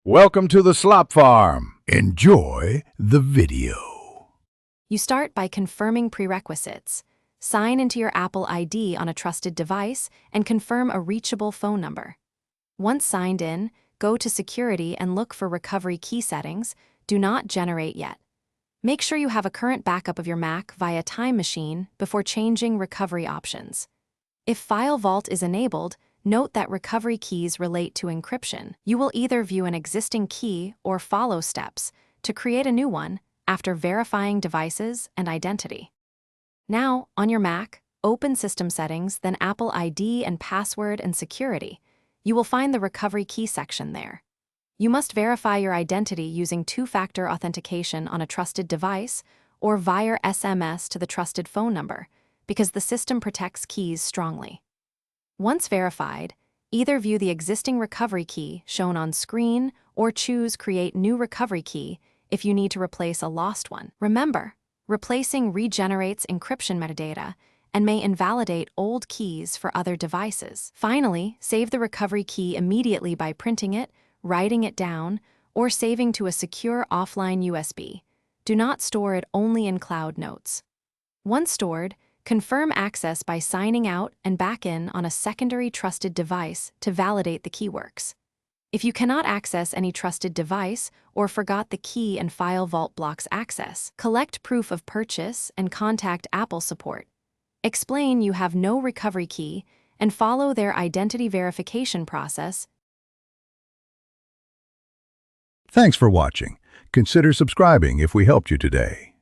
Welcome to the Slop Farm. Enjoy the video. You start by confirming prerequisites. Sign into your Apple ID on a trusted device and confirm a reachable phone number. Once signed in, go to Security and look for Recovery Key settings. Do not generate yet. Make sure you have a current backup of your Mac via Time Machine before changing recovery options. If File Vault is enabled, note that recovery keys relate to encryption. You will either view an existing key or follow steps to create a new one after verifying devices and identity. Now, on your Mac, open System Settings, then Apple ID and Password and Security. You will find the Recovery Key section there. You must verify your identity using two-factor authentication on a trusted device or via SMS to the trusted phone number, because the system protects keys strongly. Once verified, either view the existing recovery key shown on screen or choose Create New Recovery Key if you need to replace a lost one. Remember, replacing regenerates encryption metadata and may invalidate old keys for other devices. Finally, save the recovery key immediately by printing it, writing it down, or saving to a secure offline USB. Do not store it only in Cloud Notes. Once stored, confirm access by signing out and back in on a secondary trusted device to validate the key works. If you cannot access any trusted device or forgot the key and File Vault blocks access, collect proof of purchase and contact Apple support. Explain you have no recovery key and follow their identity verification process. Thanks for watching. Consider subscribing if we helped you today.